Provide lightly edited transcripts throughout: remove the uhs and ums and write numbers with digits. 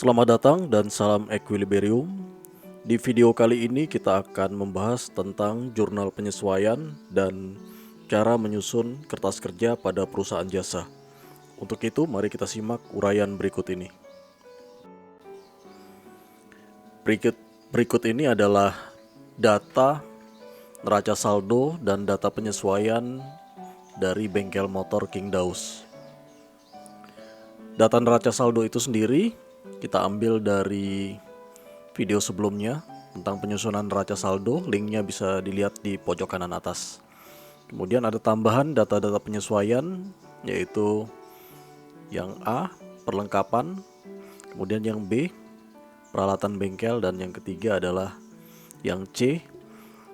Selamat datang dan salam Equilibrium. Di video kali ini kita akan membahas tentang jurnal penyesuaian dan cara menyusun kertas kerja pada perusahaan jasa. Untuk itu, mari kita simak uraian berikut ini. Berikut ini adalah data neraca saldo dan data penyesuaian dari bengkel motor King Daus. Data neraca saldo itu sendiri kita ambil dari video sebelumnya tentang penyusunan neraca saldo, linknya bisa dilihat di pojok kanan atas. Kemudian ada tambahan data-data penyesuaian, yaitu yang A, perlengkapan, kemudian yang B, peralatan bengkel, dan yang ketiga adalah yang C,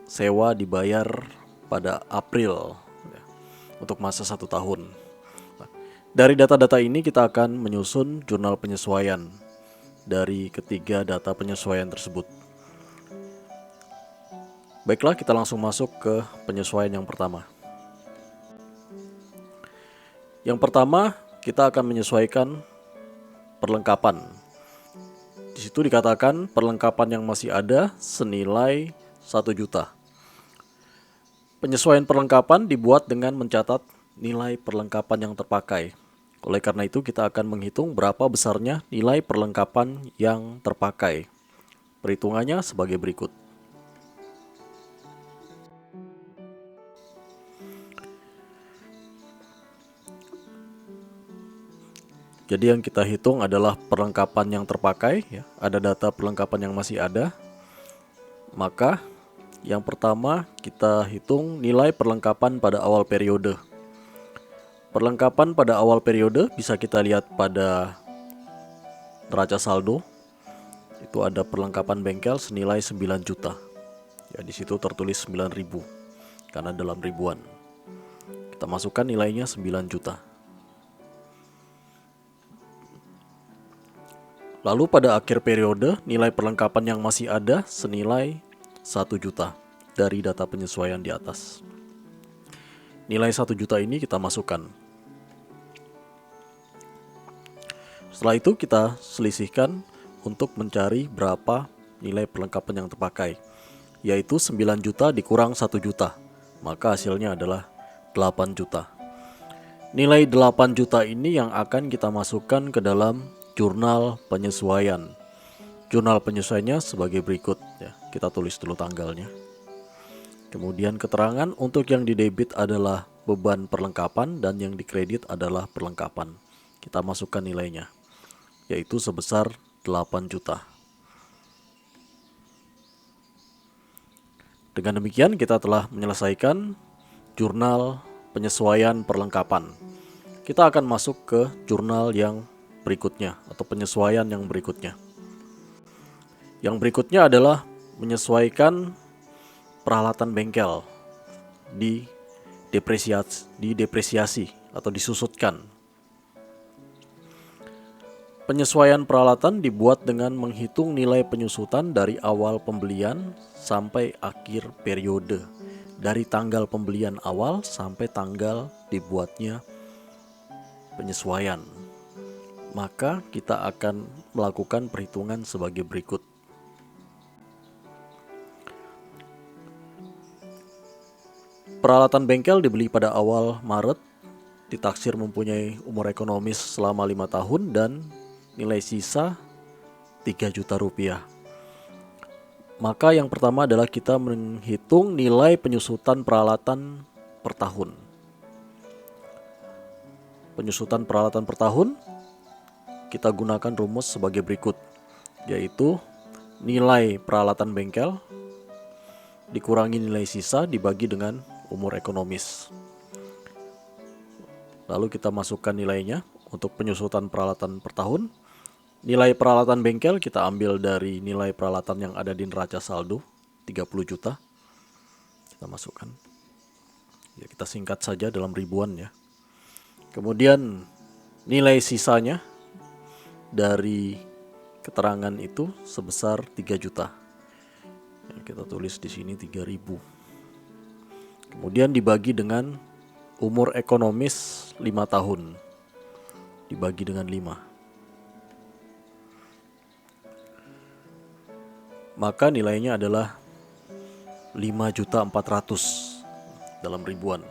sewa dibayar pada April untuk masa 1 tahun. Dari data-data ini kita akan menyusun jurnal penyesuaian dari ketiga data penyesuaian tersebut. Baiklah, kita langsung masuk ke penyesuaian yang pertama. Yang pertama, kita akan menyesuaikan perlengkapan. Di situ dikatakan perlengkapan yang masih ada senilai 1 juta. Penyesuaian perlengkapan dibuat dengan mencatat nilai perlengkapan yang terpakai. Oleh karena itu, kita akan menghitung berapa besarnya nilai perlengkapan yang terpakai. Perhitungannya sebagai berikut. Jadi yang kita hitung adalah perlengkapan yang terpakai, ya. Ada data perlengkapan yang masih ada. Maka yang pertama kita hitung nilai perlengkapan pada awal periode. Perlengkapan pada awal periode bisa kita lihat pada neraca saldo. Itu ada perlengkapan bengkel senilai 9 juta. Ya, di situ tertulis 9.000 karena dalam ribuan. Kita masukkan nilainya 9 juta. Lalu pada akhir periode, nilai perlengkapan yang masih ada senilai 1 juta dari data penyesuaian di atas. Nilai 1 juta ini kita masukkan. Setelah itu kita selisihkan untuk mencari berapa nilai perlengkapan yang terpakai, yaitu 9 juta dikurang 1 juta, maka hasilnya adalah 8 juta. Nilai 8 juta ini yang akan kita masukkan ke dalam jurnal penyesuaian. Jurnal penyesuaiannya sebagai berikut, ya. Kita tulis dulu tanggalnya. Kemudian keterangan untuk yang didebit adalah beban perlengkapan dan yang dikredit adalah perlengkapan. Kita masukkan nilainya, yaitu sebesar 8 juta. Dengan demikian kita telah menyelesaikan jurnal penyesuaian perlengkapan. Kita akan masuk ke jurnal yang berikutnya atau penyesuaian yang berikutnya. Yang berikutnya adalah menyesuaikan peralatan bengkel di depresiasi atau disusutkan. Penyesuaian peralatan dibuat dengan menghitung nilai penyusutan dari awal pembelian sampai akhir periode, dari tanggal pembelian awal sampai tanggal dibuatnya penyesuaian. Maka kita akan melakukan perhitungan sebagai berikut. Peralatan bengkel dibeli pada awal Maret, ditaksir mempunyai umur ekonomis selama 5 tahun dan nilai sisa 3 juta rupiah. Maka yang pertama adalah kita menghitung nilai penyusutan peralatan per tahun. Penyusutan peralatan per tahun kita gunakan rumus sebagai berikut, yaitu nilai peralatan bengkel dikurangi nilai sisa dibagi dengan umur ekonomis. Lalu kita masukkan nilainya untuk penyusutan peralatan per tahun. Nilai peralatan bengkel kita ambil dari nilai peralatan yang ada di neraca saldo, 30 juta. Kita masukkan. Ya, kita singkat saja dalam ribuan, ya. Kemudian nilai sisanya dari keterangan itu sebesar 3 juta. Ya, kita tulis di sini 3.000. Kemudian dibagi dengan umur ekonomis 5 tahun. Dibagi dengan 5. maka nilainya adalah 5.400.000 dalam ribuan.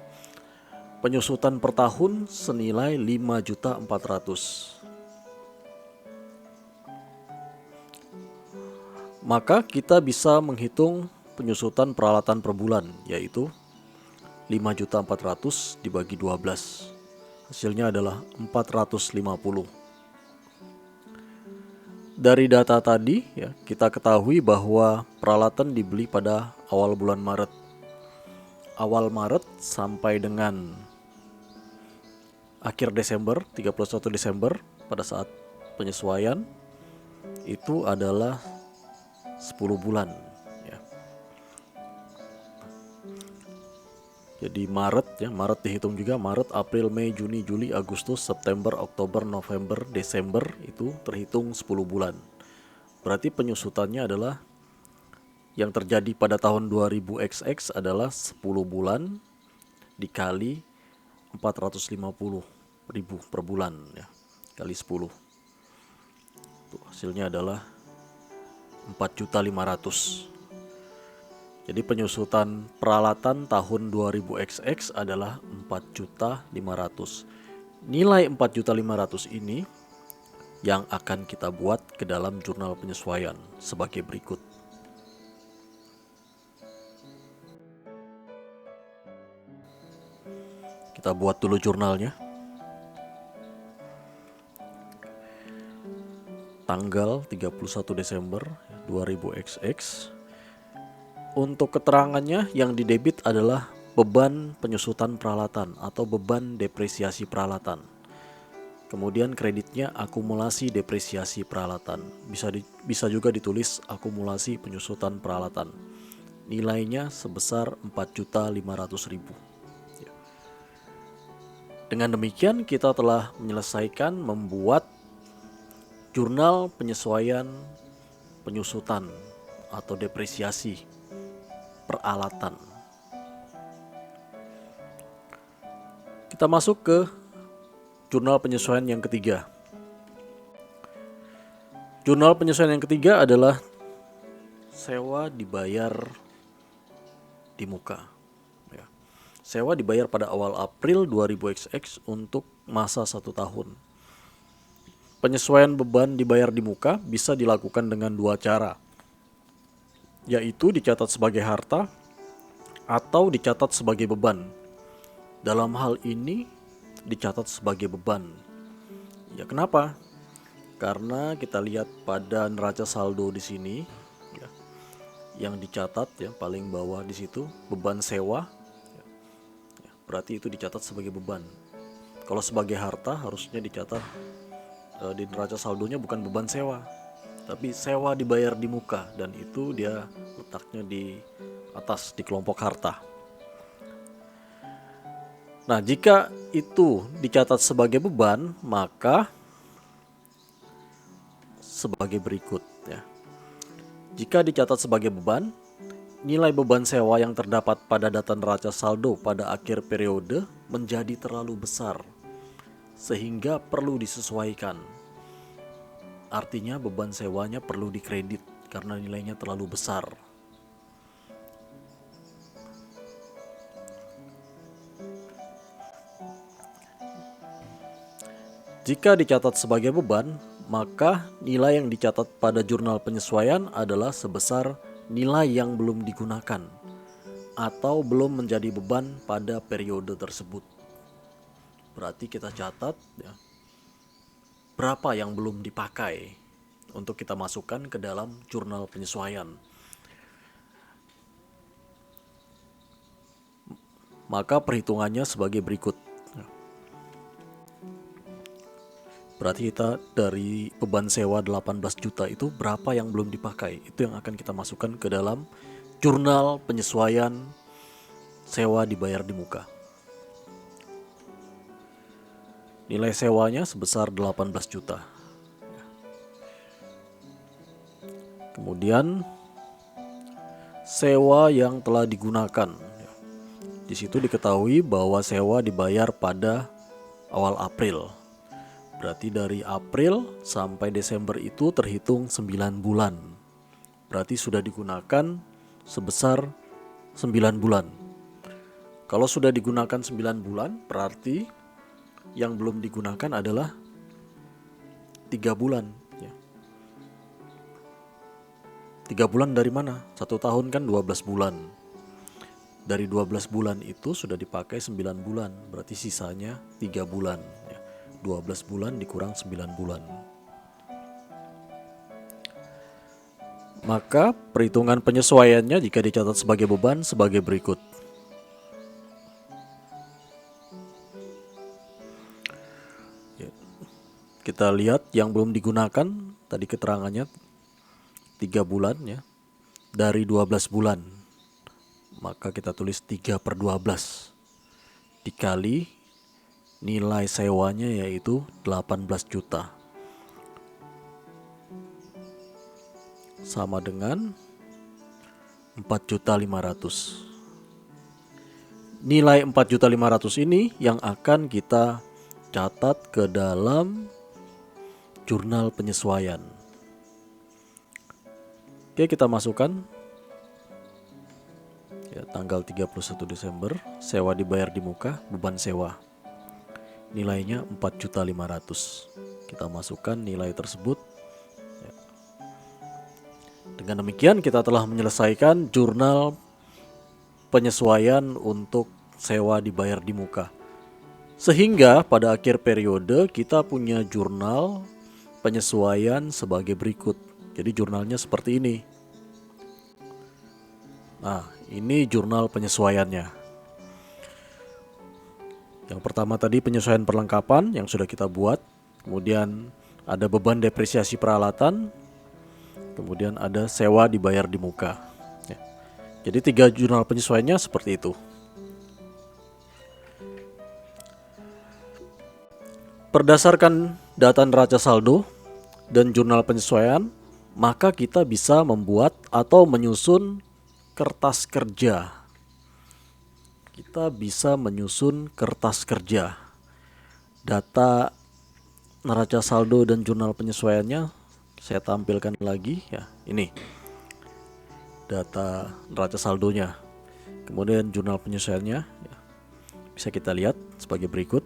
Penyusutan per tahun senilai 5.400.000. Maka kita bisa menghitung penyusutan peralatan per bulan, yaitu 5.400.000 dibagi 12. Hasilnya adalah 450. Dari data tadi ya, kita ketahui bahwa peralatan dibeli pada awal bulan Maret. Awal Maret sampai dengan akhir Desember, 31 Desember pada saat penyesuaian itu adalah 10 bulan ya. Jadi Maret ya, Maret dihitung juga, Maret, April, Mei, Juni, Juli, Agustus, September, Oktober, November, Desember itu terhitung 10 bulan. Berarti penyusutannya adalah yang terjadi pada tahun 2000XX adalah 10 bulan dikali 450.000 per bulan ya, kali 10. Tuh, hasilnya adalah 4.500.000. Jadi penyusutan peralatan tahun 2000XX adalah 4.500.000. Nilai 4.500.000 ini yang akan kita buat ke dalam jurnal penyesuaian sebagai berikut. Kita buat dulu jurnalnya. Tanggal 31 Desember 2000XX. Untuk keterangannya yang didebit adalah beban penyusutan peralatan atau beban depresiasi peralatan. Kemudian kreditnya akumulasi depresiasi peralatan. Bisa juga ditulis akumulasi penyusutan peralatan. Nilainya sebesar 4.500.000. Dengan demikian kita telah menyelesaikan membuat jurnal penyesuaian penyusutan atau depresiasi peralatan. Kita masuk ke jurnal penyesuaian yang ketiga. Jurnal penyesuaian yang ketiga adalah sewa dibayar di muka. Ya. Sewa dibayar pada awal April 2000XX untuk masa 1 tahun. Penyesuaian beban dibayar di muka bisa dilakukan dengan 2 cara, yaitu dicatat sebagai harta atau dicatat sebagai beban. Dalam hal ini dicatat sebagai beban. Ya, kenapa? Karena kita lihat pada neraca saldo di sini ya, yang dicatat ya paling bawah di situ beban sewa. Ya, berarti itu dicatat sebagai beban. Kalau sebagai harta harusnya dicatat di neraca saldonya bukan beban sewa, tapi sewa dibayar di muka, dan itu dia letaknya di atas di kelompok harta. Nah, jika itu dicatat sebagai beban, maka sebagai berikut ya. Jika dicatat sebagai beban, nilai beban sewa yang terdapat pada data neraca saldo pada akhir periode menjadi terlalu besar sehingga perlu disesuaikan. Artinya beban sewanya perlu dikredit karena nilainya terlalu besar. Jika dicatat sebagai beban, maka nilai yang dicatat pada jurnal penyesuaian adalah sebesar nilai yang belum digunakan atau belum menjadi beban pada periode tersebut. Berarti kita catat ya, berapa yang belum dipakai untuk kita masukkan ke dalam jurnal penyesuaian. Maka perhitungannya sebagai berikut. Berarti kita dari beban sewa 18 juta itu berapa yang belum dipakai, itu yang akan kita masukkan ke dalam jurnal penyesuaian sewa dibayar di muka. Nilai sewanya sebesar 18 juta. Kemudian sewa yang telah digunakan. Di situ diketahui bahwa sewa dibayar pada awal April. Berarti dari April sampai Desember itu terhitung 9 bulan. berarti sudah digunakan sebesar 9 bulan. Kalau sudah digunakan 9 bulan, berarti yang belum digunakan adalah 3 bulan. 3 bulan dari mana? 1 tahun kan 12 bulan. Dari 12 bulan itu sudah dipakai 9 bulan, berarti sisanya 3 bulan. 12 bulan dikurang 9 bulan. Maka perhitungan penyesuaiannya jika dicatat sebagai beban sebagai berikut. Kita lihat yang belum digunakan, tadi keterangannya 3 bulan ya, dari 12 bulan. Maka kita tulis 3/12 dikali nilai sewanya yaitu 18 juta. Sama dengan 4.500.000. Nilai 4.500.000 ini yang akan kita catat ke dalam jurnal penyesuaian. Oke, kita masukkan ya, tanggal 31 Desember, sewa dibayar di muka, beban sewa. Nilainya 4.500.000. Kita masukkan nilai tersebut. Ya. Dengan demikian kita telah menyelesaikan jurnal penyesuaian untuk sewa dibayar di muka. Sehingga pada akhir periode kita punya jurnal penyesuaian sebagai berikut. Jadi jurnalnya seperti ini. Nah, ini jurnal penyesuaiannya. Yang pertama tadi penyesuaian perlengkapan yang sudah kita buat. Kemudian ada beban depresiasi peralatan. Kemudian ada sewa dibayar di muka. Ya. Jadi 3 jurnal penyesuaiannya seperti itu. Berdasarkan data neraca saldo dan jurnal penyesuaian, maka kita bisa membuat atau menyusun kertas kerja. Kita bisa menyusun kertas kerja. Data neraca saldo dan jurnal penyesuaiannya saya tampilkan lagi ya. Ini data neraca saldonya. Kemudian jurnal penyesuaiannya ya. Bisa kita lihat sebagai berikut.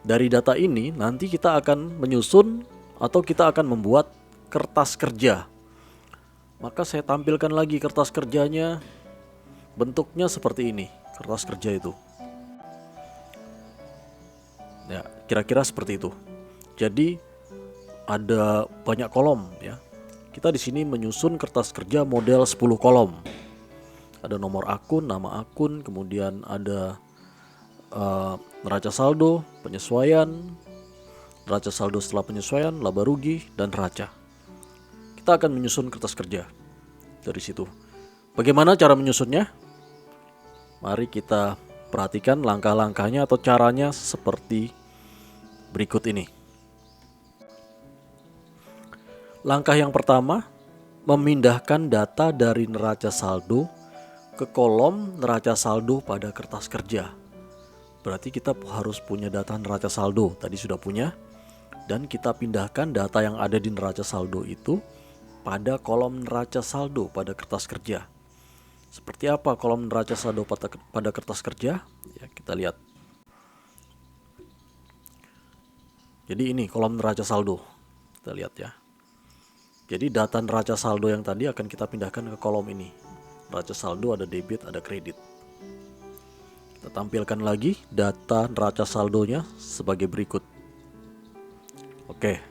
Dari data ini nanti kita akan menyusun atau kita akan membuat kertas kerja. Maka saya tampilkan lagi kertas kerjanya, bentuknya seperti ini, kertas kerja itu. Ya, kira-kira seperti itu. Jadi ada banyak kolom ya. Kita di sini menyusun kertas kerja model 10 kolom. Ada nomor akun, nama akun, kemudian ada neraca saldo, penyesuaian, neraca saldo setelah penyesuaian, laba rugi, dan neraca. Kita akan menyusun kertas kerja dari situ. Bagaimana cara menyusunnya? Mari kita perhatikan langkah-langkahnya atau caranya seperti berikut ini. Langkah yang pertama, memindahkan data dari neraca saldo ke kolom neraca saldo pada kertas kerja. Berarti kita harus punya data neraca saldo, tadi sudah punya. Dan kita pindahkan data yang ada di neraca saldo itu pada kolom neraca saldo pada kertas kerja. Seperti apa kolom neraca saldo pada kertas kerja? Ya, kita lihat. Jadi ini kolom neraca saldo. Kita lihat ya. Jadi data neraca saldo yang tadi akan kita pindahkan ke kolom ini. Neraca saldo ada debit, ada kredit. Kita tampilkan lagi data neraca saldonya sebagai berikut. Oke,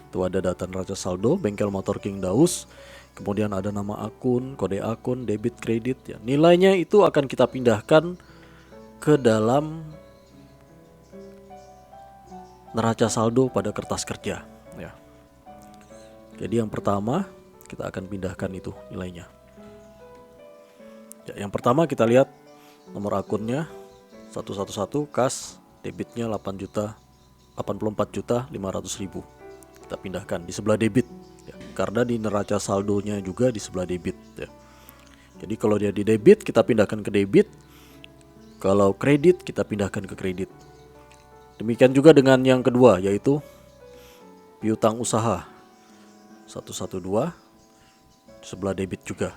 itu ada data neraca saldo bengkel motor King Daus. Kemudian ada nama akun, kode akun, debit, kredit. Ya. Nilainya itu akan kita pindahkan ke dalam neraca saldo pada kertas kerja. Ya. Jadi yang pertama kita akan pindahkan itu nilainya. Ya, yang pertama kita lihat nomor akunnya 111 kas, debitnya 84.500.000. Kita pindahkan di sebelah debit ya, karena di neraca saldonya juga di sebelah debit ya. Jadi kalau dia di debit kita pindahkan ke debit, kalau kredit kita pindahkan ke kredit. Demikian juga dengan yang kedua yaitu piutang usaha 112, di sebelah debit juga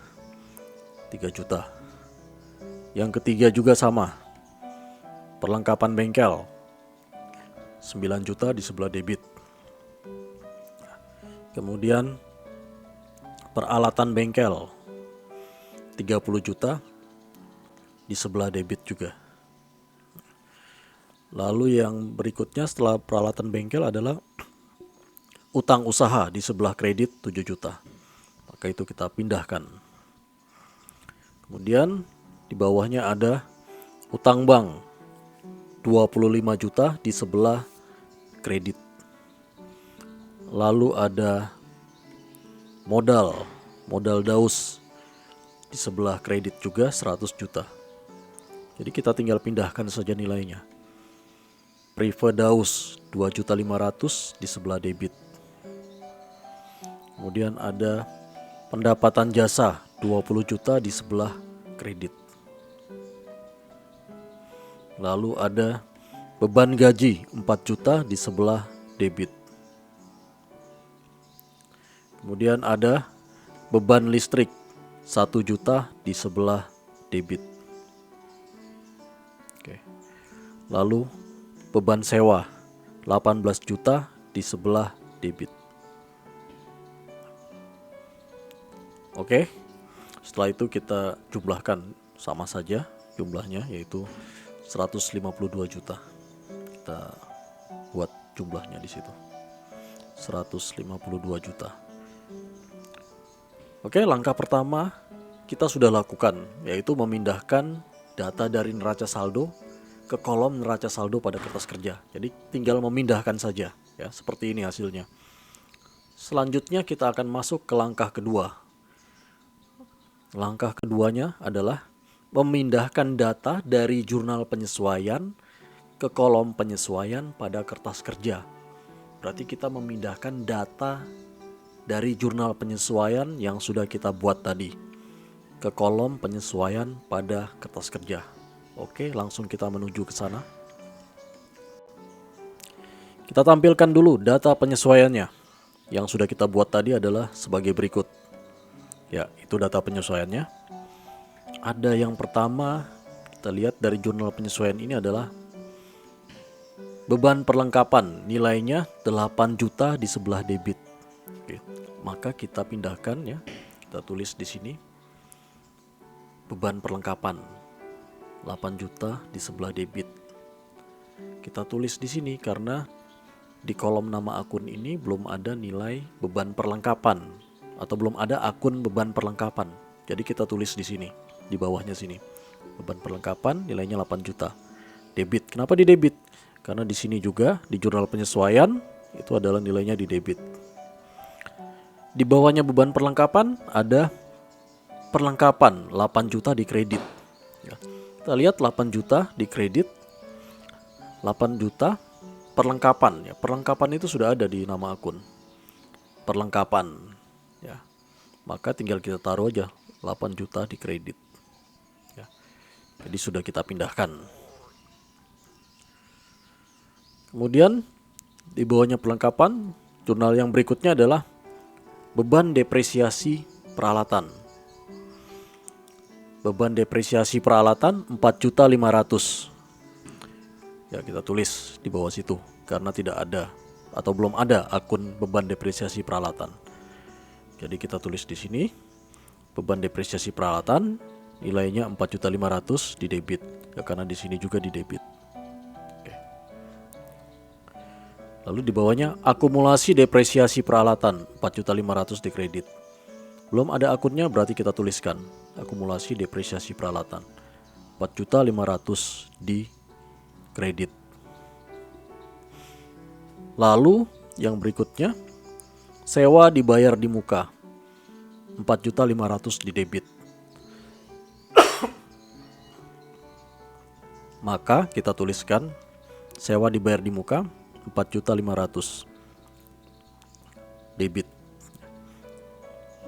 3 juta. Yang ketiga juga sama, perlengkapan bengkel 9 juta di sebelah debit. Kemudian peralatan bengkel 30 juta di sebelah debit juga. Lalu yang berikutnya setelah peralatan bengkel adalah utang usaha di sebelah kredit 7 juta. Maka itu kita pindahkan. Kemudian di bawahnya ada utang bank 25 juta di sebelah kredit. Lalu ada modal daus di sebelah kredit juga 100 juta. Jadi kita tinggal pindahkan saja nilainya. Preferred daus 2.500.000 di sebelah debit. Kemudian ada pendapatan jasa 20 juta di sebelah kredit. Lalu ada beban gaji 4 juta di sebelah debit. Kemudian ada beban listrik 1 juta di sebelah debit. Oke. Lalu beban sewa 18 juta di sebelah debit. Oke. Setelah itu kita jumlahkan sama saja jumlahnya, yaitu 152 juta. Kita buat jumlahnya di situ. 152 juta. Oke, langkah pertama kita sudah lakukan, yaitu memindahkan data dari neraca saldo ke kolom neraca saldo pada kertas kerja. Jadi tinggal memindahkan saja, ya, seperti ini hasilnya. Selanjutnya kita akan masuk ke langkah kedua. Langkah keduanya adalah memindahkan data dari jurnal penyesuaian ke kolom penyesuaian pada kertas kerja. Berarti kita memindahkan data dari jurnal penyesuaian yang sudah kita buat tadi ke kolom penyesuaian pada kertas kerja. Oke, langsung kita menuju ke sana. Kita tampilkan dulu data penyesuaiannya. Yang sudah kita buat tadi adalah sebagai berikut. Ya, itu data penyesuaiannya. Ada yang pertama, kita lihat dari jurnal penyesuaian ini adalah beban perlengkapan, nilainya 8 juta di sebelah debit. Oke, maka kita pindahkan, ya. Kita tulis di sini beban perlengkapan 8 juta di sebelah debit. Kita tulis di sini karena di kolom nama akun ini belum ada nilai beban perlengkapan atau belum ada akun beban perlengkapan. Jadi kita tulis di sini, di bawahnya sini. Beban perlengkapan nilainya 8 juta. Debit. Kenapa di debit? Karena di sini juga di jurnal penyesuaian itu adalah nilainya di debit. Di bawahnya beban perlengkapan ada perlengkapan 8 juta di kredit. Ya. Kita lihat 8 juta di kredit, 8 juta perlengkapan. Ya, perlengkapan itu sudah ada di nama akun. Perlengkapan. Ya. Maka tinggal kita taruh aja 8 juta di kredit. Ya. Jadi sudah kita pindahkan. Kemudian di bawahnya perlengkapan, jurnal yang berikutnya adalah beban depresiasi peralatan. Beban depresiasi peralatan 4.500.000. Ya, kita tulis di bawah situ karena tidak ada atau belum ada akun beban depresiasi peralatan. Jadi kita tulis di sini beban depresiasi peralatan nilainya 4.500.000 di debit. Ya, karena di sini juga di debit. Lalu di bawahnya akumulasi depresiasi peralatan 4.500.000 di kredit. Belum ada akunnya, berarti kita tuliskan akumulasi depresiasi peralatan 4.500.000 di kredit. Lalu yang berikutnya sewa dibayar di muka 4.500.000 di debit. Maka kita tuliskan sewa dibayar di muka 4.500.000 debit.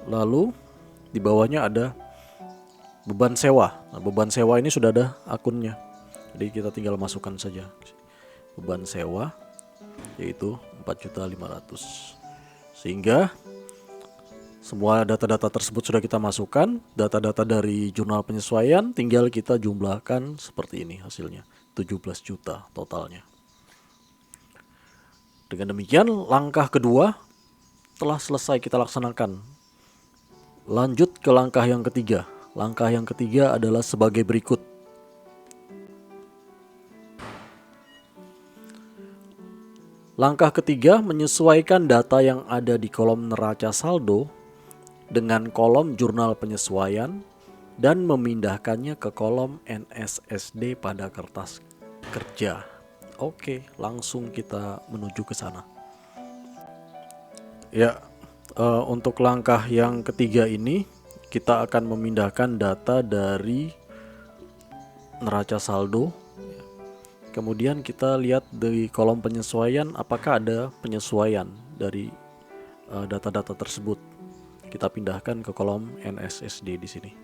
Lalu di bawahnya ada beban sewa. Nah, beban sewa ini sudah ada akunnya. Jadi kita tinggal masukkan saja beban sewa, yaitu 4.500.000. Sehingga semua data-data tersebut sudah kita masukkan, data-data dari jurnal penyesuaian, tinggal kita jumlahkan seperti ini hasilnya, 17 juta totalnya. Dengan demikian, langkah kedua telah selesai kita laksanakan. Lanjut ke langkah yang ketiga. Langkah yang ketiga adalah sebagai berikut. Langkah ketiga, menyesuaikan data yang ada di kolom neraca saldo dengan kolom jurnal penyesuaian dan memindahkannya ke kolom NSSD pada kertas kerja. Oke, langsung kita menuju ke sana. Ya, untuk langkah yang ketiga ini kita akan memindahkan data dari neraca saldo. Kemudian kita lihat di kolom penyesuaian apakah ada penyesuaian dari data-data tersebut. Kita pindahkan ke kolom NSSD di sini.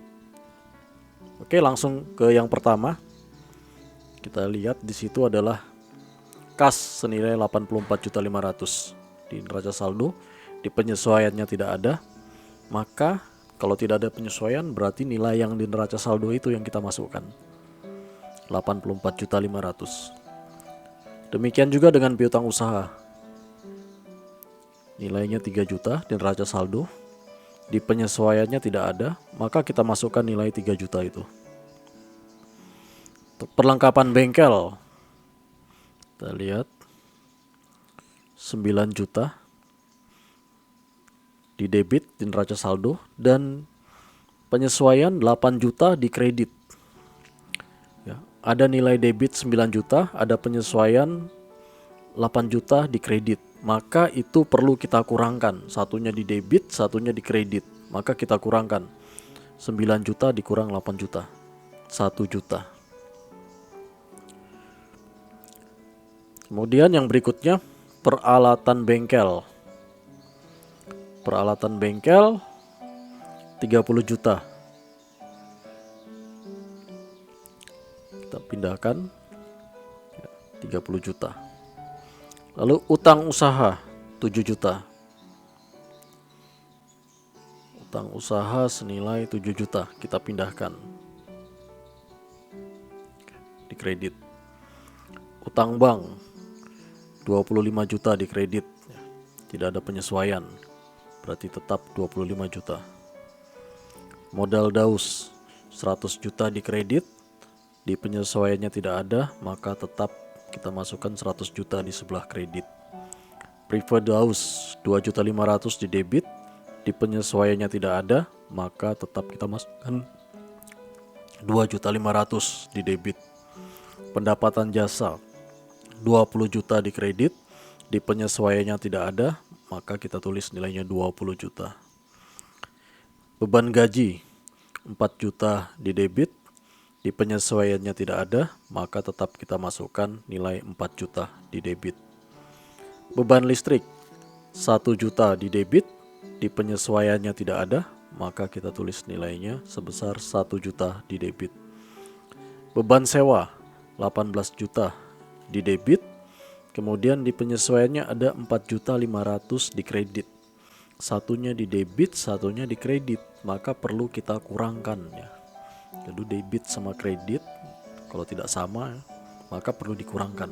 Oke, langsung ke yang pertama. Kita lihat di situ adalah kas senilai 84.500.000 di neraca saldo. Di penyesuaiannya tidak ada. Maka kalau tidak ada penyesuaian berarti nilai yang di neraca saldo itu yang kita masukkan. 84.500.000. Demikian juga dengan piutang usaha. Nilainya 3 juta di neraca saldo. Di penyesuaiannya tidak ada, maka kita masukkan nilai 3 juta itu. Untuk perlengkapan bengkel, kita lihat 9 juta di debit di neraca saldo dan penyesuaian 8 juta di kredit. Ya, ada nilai debit 9 juta, ada penyesuaian 8 juta di kredit. Maka itu perlu kita kurangkan. Satunya di debit, satunya di kredit. Maka kita kurangkan. 9 juta dikurang 8 juta. 1 juta. Kemudian yang berikutnya, peralatan bengkel. Peralatan bengkel 30 juta. Kita pindahkan 30 juta. Lalu utang usaha 7 juta. Utang usaha senilai 7 juta kita pindahkan di kredit. Utang bank 25 juta di kredit. Tidak ada penyesuaian. Berarti tetap 25 juta. Modal daus 100 juta di kredit. Di penyesuaiannya tidak ada, maka tetap kita masukkan 100 juta di sebelah kredit. Preferred house 2.500.000 di debit. Di penyesuaiannya tidak ada, maka tetap kita masukkan 2.500.000 di debit. Pendapatan jasa 20 juta di kredit. Di penyesuaiannya tidak ada, maka kita tulis nilainya 20 juta. Beban gaji 4 juta di debit. Di penyesuaiannya tidak ada, maka tetap kita masukkan nilai 4 juta di debit. Beban listrik 1 juta di debit. Di penyesuaiannya tidak ada, maka kita tulis nilainya sebesar 1 juta di debit. Beban sewa 18 juta di debit. Kemudian di penyesuaiannya ada 4.500.000 di kredit. Satunya di debit, satunya di kredit, maka perlu kita kurangkan ya. Jadi debit sama kredit kalau tidak sama maka perlu dikurangkan.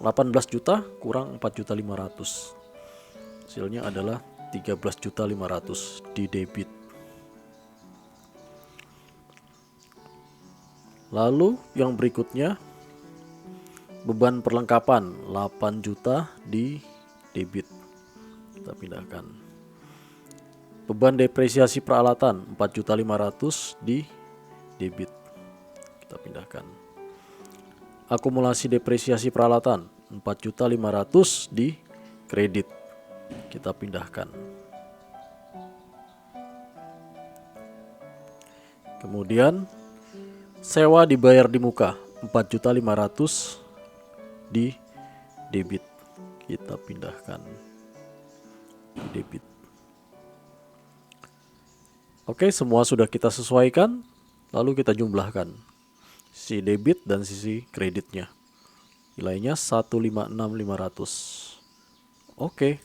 18 juta kurang 4.500.000. Hasilnya adalah 13.500.000 di debit. Lalu yang berikutnya beban perlengkapan 8 juta di debit. Kita pindahkan. Beban depresiasi peralatan 4.500.000 di debit. Kita pindahkan. Akumulasi depresiasi peralatan 4.500.000 di kredit. Kita pindahkan. Kemudian sewa dibayar di muka 4.500.000 di debit. Kita pindahkan di debit. Oke, semua sudah kita sesuaikan. Lalu kita jumlahkan sisi debit dan sisi kreditnya. Nilainya 156.500. Oke,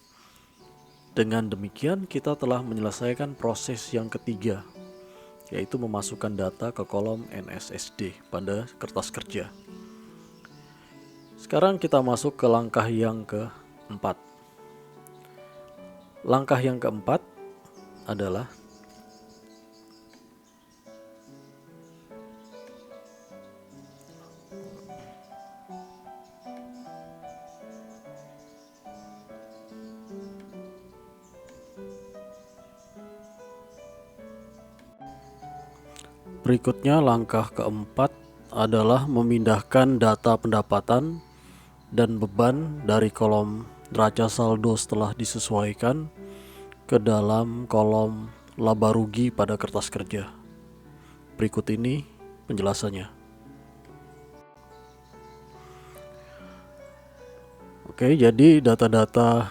dengan demikian kita telah menyelesaikan proses yang ketiga, yaitu memasukkan data ke kolom NSSD pada kertas kerja. Sekarang kita masuk ke langkah yang keempat. Langkah yang keempat adalah langkah keempat adalah memindahkan data pendapatan dan beban dari kolom neraca saldo setelah disesuaikan ke dalam kolom laba rugi pada kertas kerja. Berikut ini penjelasannya. Oke, jadi data-data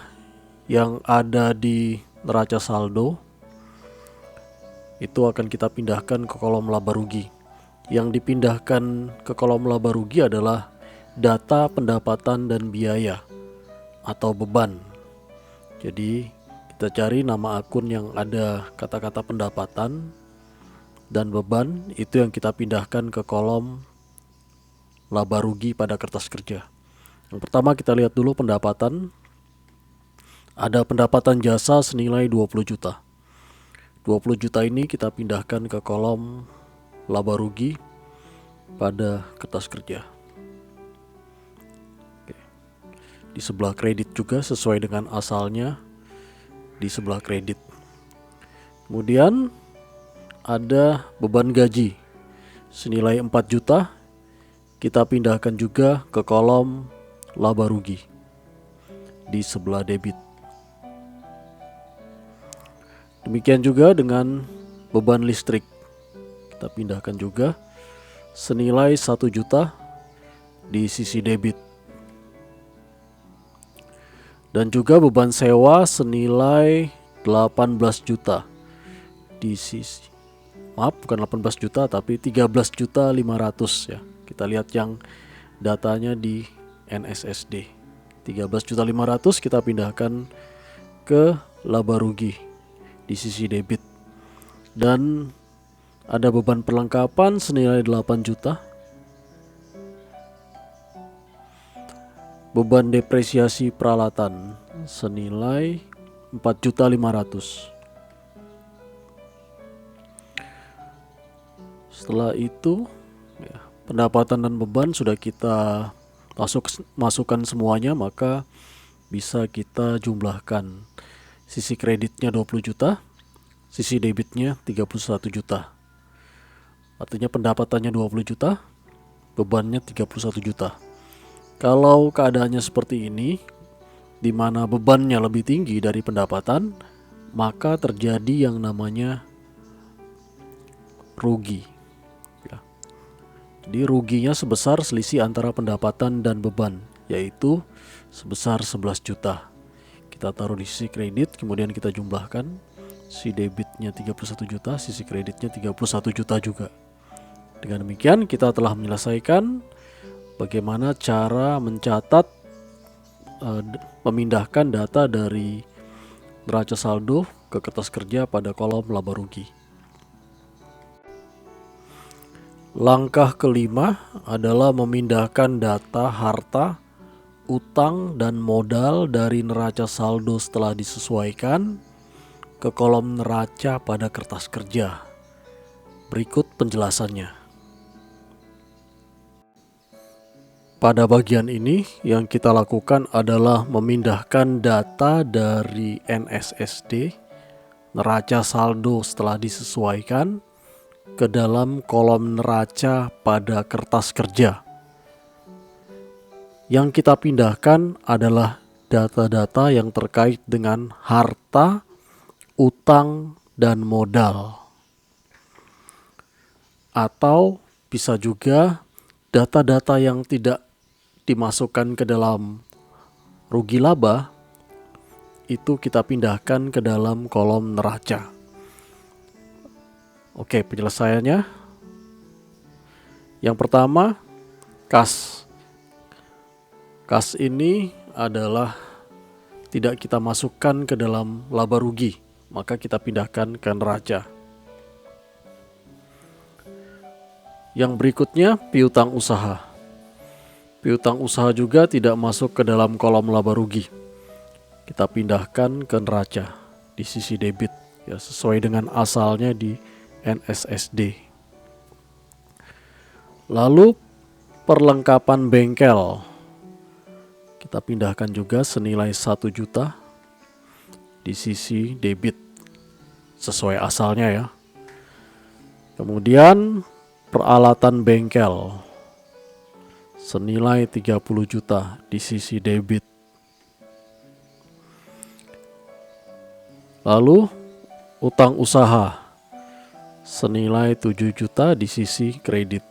yang ada di neraca saldo itu akan kita pindahkan ke kolom laba rugi. Yang dipindahkan ke kolom laba rugi adalah data pendapatan dan biaya atau beban. Jadi kita cari nama akun yang ada kata-kata pendapatan dan beban, itu yang kita pindahkan ke kolom laba rugi pada kertas kerja. Yang pertama kita lihat dulu pendapatan. Ada pendapatan jasa senilai 20 juta. 20 juta ini kita pindahkan ke kolom laba rugi pada kertas kerja. Oke. Di sebelah kredit juga sesuai dengan asalnya, di sebelah kredit. Kemudian ada beban gaji senilai 4 juta, kita pindahkan juga ke kolom laba rugi di sebelah debit. Demikian juga dengan beban listrik, kita pindahkan juga senilai 1 juta di sisi debit. Dan juga beban sewa senilai 18 juta di sisi, maaf bukan 18 juta tapi 13 juta 500 ya. Kita lihat yang datanya di NSSD. 13 juta 500 kita pindahkan ke laba rugi di sisi debit. Dan ada beban perlengkapan senilai 8 juta. Beban depresiasi peralatan senilai 4 juta 500. Setelah itu ya, pendapatan dan beban sudah kita masukkan semuanya, maka bisa kita jumlahkan. Sisi kreditnya 20 juta, sisi debitnya 31 juta. Artinya pendapatannya 20 juta, bebannya 31 juta. Kalau keadaannya seperti ini, di mana bebannya lebih tinggi dari pendapatan, maka terjadi yang namanya rugi. Ya. Jadi ruginya sebesar selisih antara pendapatan dan beban, yaitu sebesar 11 juta. Kita taruh di sisi kredit, kemudian kita jumlahkan. Si debitnya 31 juta, sisi kreditnya 31 juta juga. Dengan demikian kita telah menyelesaikan bagaimana cara mencatat, memindahkan data dari neraca saldo ke kertas kerja pada kolom laba rugi. Langkah kelima adalah memindahkan data harta, utang dan modal dari neraca saldo setelah disesuaikan ke kolom neraca pada kertas kerja. Berikut penjelasannya. Pada bagian ini yang kita lakukan adalah memindahkan data dari NSSD, neraca saldo setelah disesuaikan, ke dalam kolom neraca pada kertas kerja. Yang kita pindahkan adalah data-data yang terkait dengan harta, utang, dan modal. Atau bisa juga data-data yang tidak dimasukkan ke dalam rugi laba, itu kita pindahkan ke dalam kolom neraca. Oke, penyelesaiannya. Yang pertama, kas. Kas ini adalah tidak kita masukkan ke dalam laba rugi, maka kita pindahkan ke neraca. Yang berikutnya piutang usaha. Piutang usaha juga tidak masuk ke dalam kolom laba rugi. Kita pindahkan ke neraca di sisi debit, ya, sesuai dengan asalnya di NSSD. Lalu perlengkapan bengkel. Kita pindahkan juga senilai 1 juta di sisi debit sesuai asalnya ya. Kemudian peralatan bengkel senilai 30 juta di sisi debit. Lalu utang usaha senilai 7 juta di sisi kredit.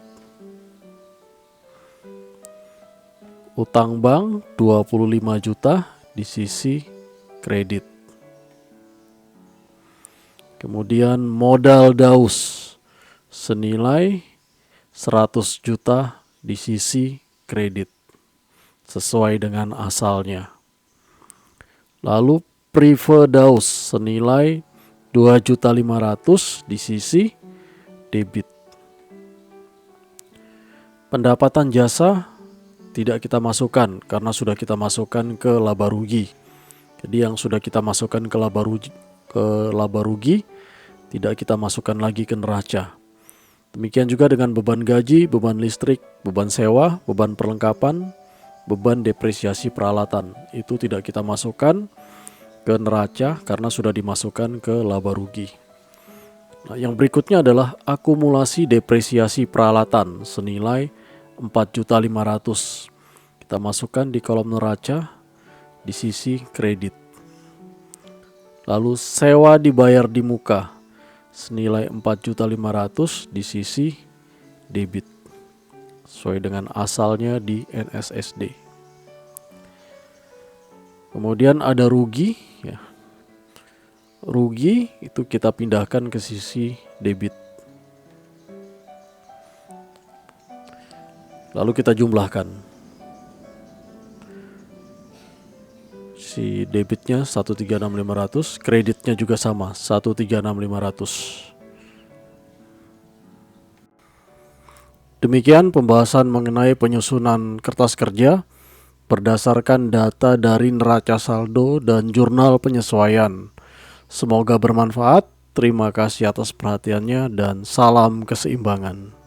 Utang bank 25 juta di sisi kredit. Kemudian modal daus senilai 100 juta di sisi kredit sesuai dengan asalnya. Lalu prive daus senilai 2.500.000 di sisi debit. Pendapatan jasa tidak kita masukkan karena sudah kita masukkan ke laba rugi. Jadi yang sudah kita masukkan ke laba rugi tidak kita masukkan lagi ke neraca. Demikian juga dengan beban gaji, beban listrik, beban sewa, beban perlengkapan, beban depresiasi peralatan. Itu tidak kita masukkan ke neraca karena sudah dimasukkan ke laba rugi. Nah, yang berikutnya adalah akumulasi depresiasi peralatan senilai 4.500.000. Kita masukkan di kolom neraca di sisi kredit. Lalu sewa dibayar di muka senilai 4.500.000 di sisi debit sesuai dengan asalnya di NSSD. Kemudian ada rugi, ya. Rugi itu kita pindahkan ke sisi debit. Lalu kita jumlahkan. Si debitnya 136.500, kreditnya juga sama 136.500. Demikian pembahasan mengenai penyusunan kertas kerja berdasarkan data dari neraca saldo dan jurnal penyesuaian. Semoga bermanfaat. Terima kasih atas perhatiannya dan salam keseimbangan.